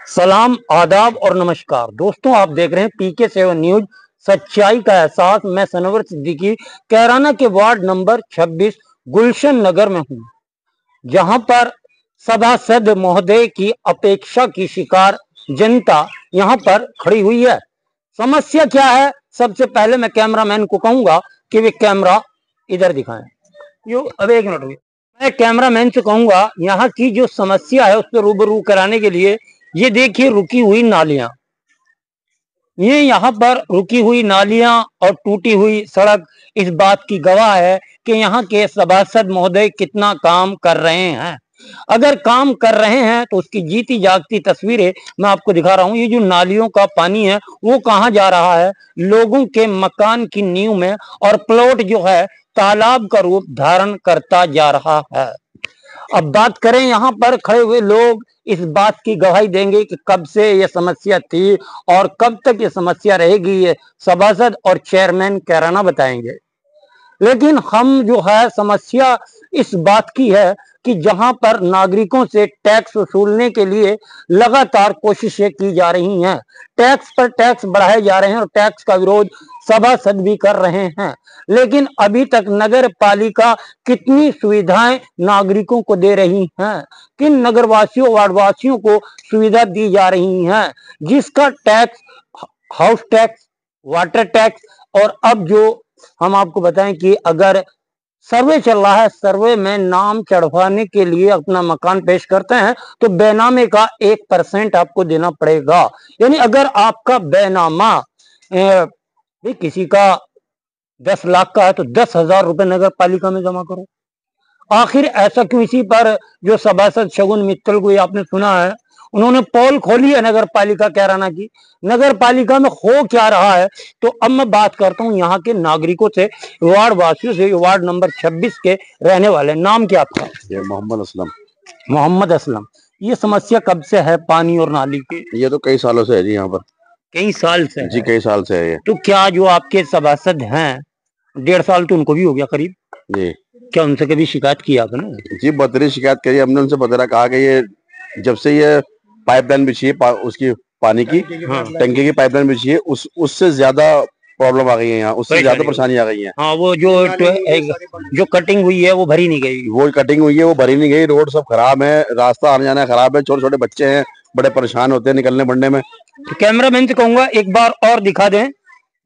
सलाम, आदाब और नमस्कार दोस्तों, आप देख रहे हैं PK7 न्यूज, सच्चाई का एहसास। मैं सनवर सिद्दीकी कैराना के वार्ड नंबर 26 गुलशन नगर में हूं, जहां पर सभासद महोदय की अपेक्षा की शिकार जनता यहां पर खड़ी हुई है। समस्या क्या है? सबसे पहले मैं कैमरामैन को कहूंगा कि वे कैमरा इधर दिखाएं। अब एक मिनट, मैं कैमरामैन से कहूंगा यहाँ की जो समस्या है उस पर रूबरू कराने के लिए ये देखिए रुकी हुई नालियां, ये यहाँ पर रुकी हुई नालियां और टूटी हुई सड़क इस बात की गवाह है कि यहाँ के सभासद महोदय कितना काम कर रहे हैं। अगर काम कर रहे हैं तो उसकी जीती जागती तस्वीरें मैं आपको दिखा रहा हूँ। ये जो नालियों का पानी है वो कहाँ जा रहा है? लोगों के मकान की नींव में, और प्लॉट जो है तालाब का रूप धारण करता जा रहा है। अब बात करें, यहाँ पर खड़े हुए लोग इस बात की गवाही देंगे कि कब से ये समस्या थी और कब तक ये समस्या रहेगी, ये सभासद और चेयरमैन कैराना बताएंगे। लेकिन हम जो है समस्या इस बात की है कि जहां पर नागरिकों से टैक्स वसूलने के लिए लगातार कोशिशें की जा रही हैं, टैक्स पर टैक्स बढ़ाए जा रहे हैं और टैक्स का विरोध सभासद भी कर रहे हैं, लेकिन अभी तक नगर पालिका कितनी सुविधाएं नागरिकों को दे रही हैं, किन नगरवासियों वार्डवासियों को सुविधा दी जा रही हैं, जिसका tax, house tax, water tax, और अब जो हम आपको बताएं कि अगर सर्वे चल रहा है, सर्वे में नाम चढ़वाने के लिए अपना मकान पेश करते हैं तो बेनामे का 1% आपको देना पड़ेगा। यानी अगर आपका बेनामा किसी का 10 लाख का है तो 10,000 रुपए नगर पालिका में जमा करो। आखिर ऐसा क्यों? इसी पर जो सभासद शगुन मित्तल को आपने सुना है, उन्होंने पोल खोली है नगर पालिका कैराना की। नगर पालिका में हो क्या रहा है? तो अब मैं बात करता हूं यहाँ के नागरिकों से, वार्ड वासियों से, वार्ड नंबर 26 के रहने वाले। नाम क्या आपका? मोहम्मद असलम। मोहम्मद असलम, ये समस्या कब से है पानी और नाली की? ये तो कई सालों से है जी, यहाँ पर कई साल से जी, कई साल से है ये। तो क्या जो आपके सभासद हैं, 1.5 साल तो उनको भी हो गया करीब जी, क्या उनसे कभी शिकायत की आपने? जी, बतरी शिकायत करी हमने उनसे। बतरा कहा कि ये जब से ये पाइपलाइन बिछी है उसकी पानी की, टंकी की पाइपलाइन बिछी है, उससे ज्यादा प्रॉब्लम आ गई है यहाँ, उससे ज्यादा परेशानी आ गई है। हाँ, वो जो कटिंग हुई है वो भरी नहीं गई। वो कटिंग हुई है वो भरी नहीं गई। रोड सब खराब है, रास्ता आने जाना खराब है, छोटे छोटे बच्चे हैं, बड़े परेशान होते हैं निकलने बढ़ने में। तो कैमरामैन से कहूंगा एक बार और दिखा दें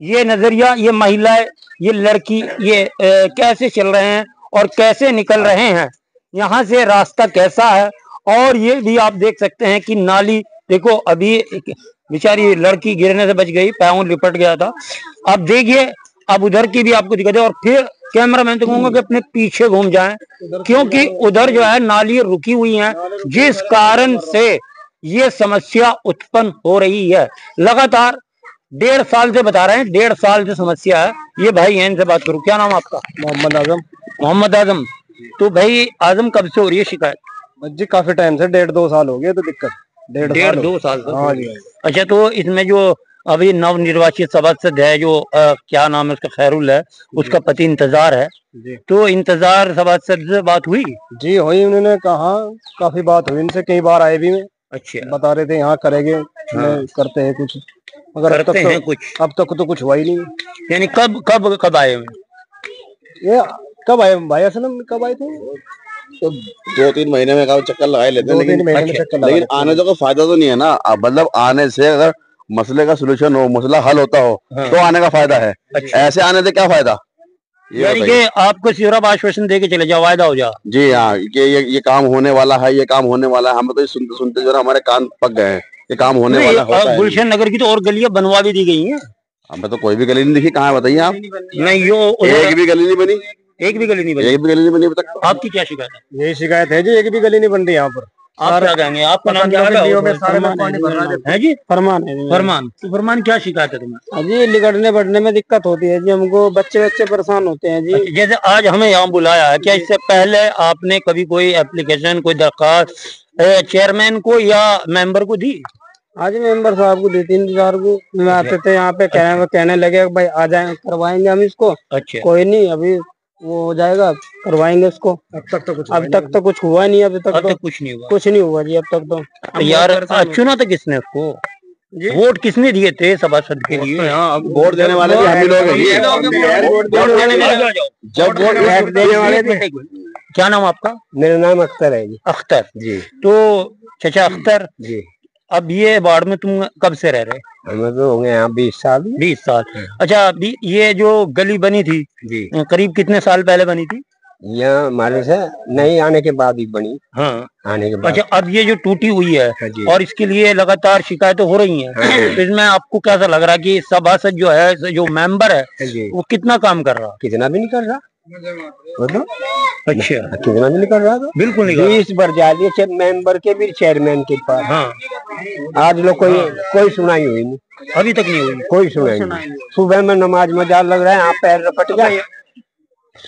ये नजरिया, ये महिलाएं, ये लड़की, ये कैसे चल रहे हैं और कैसे निकल रहे हैं, यहाँ से रास्ता कैसा है। और ये भी आप देख सकते हैं कि नाली देखो, अभी बेचारी लड़की गिरने से बच गई, पैर लिपट गया था। अब देखिए, अब उधर की भी आपको दिखा दे, और फिर कैमरामैन से कहूंगा कि अपने पीछे घूम जाएं, क्योंकि उधर जो है नाली रुकी हुई है, जिस कारण से ये समस्या उत्पन्न हो रही है। लगातार 1.5 साल से बता रहे हैं, 1.5 साल से समस्या है। ये भाई है, इनसे बात करूं। क्या नाम आपका? मोहम्मद आजम। मोहम्मद आजम, तो भाई आजम कब से हो रही है शिकायत? जी काफी टाइम से, 1.5-2 साल हो गए। तो दिक्कत 1.5-2 साल से? हाँ जी। अच्छा, तो इसमें जो अभी नव निर्वाचित सभासद है, जो क्या नाम है उसका, खैरुल है, उसका पति इंतजार है, तो इंतजार सभासद से बात हुई? जी हुई, उन्होंने कहा काफी बात हुई इनसे, कई बार आए भी मैं। अच्छा, बता रहे थे यहाँ करेंगे। हाँ। करते हैं कुछ, मगर अब तक तो कुछ हुआ ही नहीं। यानी कब कब कब आए हुए? ये कब आए भाई? असलम कब आए थे? तो 2-3 महीने में चक्कर लगाए लेते हैं, लेकिन आने तो फायदा तो नहीं है ना। मतलब आने से अगर मसले का सलूशन हो, मसला हल होता हो, हाँ, तो आने का फायदा है। अच्छा। ऐसे आने से क्या फायदा? यानी कि आपको सिर्फ आश्वासन दे के चले जाओ, वायदा हो जाओ। जी हाँ, कि ये काम होने वाला है, ये काम होने वाला है। हम तो सुनते सुनते जो है हमारे कान पक गए हैं, ये काम होने वाला है। गुलशन नगर की तो और गलियां बनवा भी दी गई हैं। हमें तो कोई भी गली नहीं दिखी। कहाँ है बताइए आप? नहीं, एक भी गली नहीं बनी। एक भी गली नहीं बनी? एक भी गली नहीं बनी अभी तक। आपकी क्या शिकायत है? यही शिकायत है जी, एक भी गली नहीं बन रही यहाँ पर। आप क्या कहेंगे? आपका नाम क्या है जी? फरमान है। फरमान, तो फरमान क्या शिकायत है तुम्हें? जी लिगड़ने बढ़ने में दिक्कत होती है जी हमको, बच्चे परेशान होते हैं जी। जैसे आज हमें यहाँ बुलाया है, क्या इससे पहले आपने कभी कोई एप्लीकेशन, कोई दरखास्त चेयरमैन को या मेंबर को दी? आज मेंबर साहब को दी थी, इंतजार को मैं आते थे यहाँ पे, कहने लगे भाई आ जाए, करवाएंगे हम इसको। अच्छा, कोई नहीं, अभी वो हो जाएगा, करवाएंगे उसको। अब तक तो कुछ हुआ नहीं, अभी तक तो कुछ नहीं हुआ, कुछ नहीं हुआ जी अब तक तो। यार चुना था किसने उसको? वोट किसने दिए थे सभासद के लिए? वोट देने वाले भी हम ही लोग हैं। जब वोट देने वाले थे। क्या नाम आपका? मेरा नाम अख्तर है जी। अख्तर जी। तो चाचा अख्तर जी, अब ये वार्ड में तुम कब से रह रहे? हमें तो हो गए यहाँ 20 साल। 20 साल। अच्छा, ये जो गली बनी थी जी, करीब कितने साल पहले बनी थी? यहाँ हमारे से नहीं आने के बाद ही बनी। हाँ, आने के बाद। अच्छा, अब ये जो टूटी हुई है और इसके लिए लगातार शिकायतें हो रही हैं, तो इसमें आपको कैसा लग रहा है कि सभासद जो है, जो मेंबर है, वो कितना काम कर रहा? कितना भी नहीं कर रहा। अच्छा, कितना भी नहीं कर रहा। बिल्कुल नहीं। 20 बार जा दिए मेंबर के भी, चेयरमैन के पास। हाँ, आज लोग कोई सुनाई हुई नहीं, अभी तक नहीं हुई कोई सुनाई नहीं। सुबह में नमाज मजार लग रहा है, यहाँ पैर रपट गए।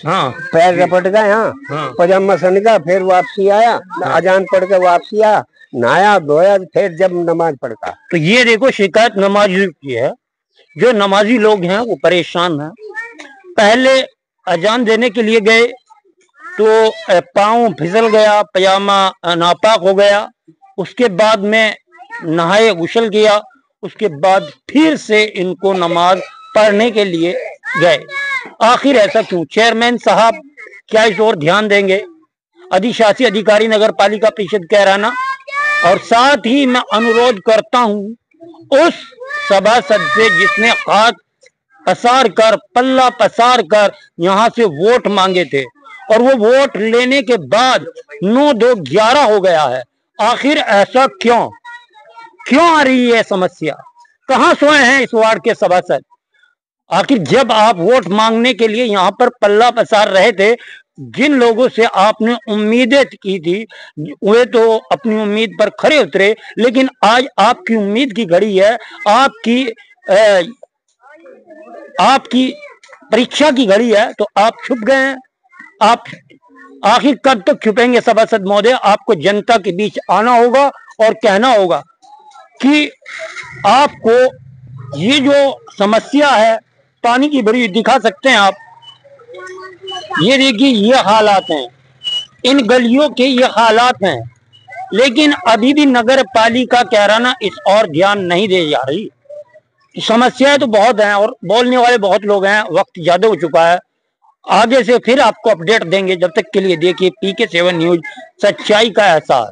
हाँ, पैर रपट गए। हाँ, पजामा सन का, फिर वापसी आया, अजान पढ़ के वापसी आया, नहाया धोया, फिर जब नमाज पढ़ता। तो ये देखो, शिकायत नमाजी की है। जो नमाजी लोग हैं वो परेशान हैं। पहले अजान देने के लिए गए तो पाँव फिसल गया, पजामा नापाक हो गया। उसके बाद में नहाए गुसल किया, उसके बाद फिर से इनको नमाज पढ़ने के लिए गए। आखिर ऐसा क्यों? चेयरमैन साहब क्या इस ओर ध्यान देंगे? अधिशासी अधिकारी नगर पालिका परिषद कैराना। और साथ ही मैं अनुरोध करता हूं उस सभासद से जिसने हाथ पसार कर, पल्ला पसार कर यहाँ से वोट मांगे थे, और वो वोट लेने के बाद 9-2-11 हो गया है। आखिर ऐसा क्यों आ रही है समस्या? कहाँ सोए हैं इस वार्ड के सभासद? आखिर जब आप वोट मांगने के लिए यहाँ पर पल्ला पसार रहे थे, जिन लोगों से आपने उम्मीदें की थी वे तो अपनी उम्मीद पर खरे उतरे, लेकिन आज आपकी उम्मीद की घड़ी है, आपकी परीक्षा की घड़ी है, तो आप छुप गए हैं। आप आखिर कब तक छुपेंगे सभासद महोदय? आपको जनता के बीच आना होगा और कहना होगा कि आपको ये जो समस्या है पानी की भरी दिखा सकते हैं आप। ये देखिए, ये हालात हैं, इन गलियों के ये हालात हैं, लेकिन अभी भी नगर पालिका कैराना इस और ध्यान नहीं दे जा रही। समस्याएं तो बहुत हैं और बोलने वाले बहुत लोग हैं। वक्त ज्यादा हो चुका है, आगे से फिर आपको अपडेट देंगे। जब तक के लिए देखिए PK7 न्यूज, सच्चाई का एहसास।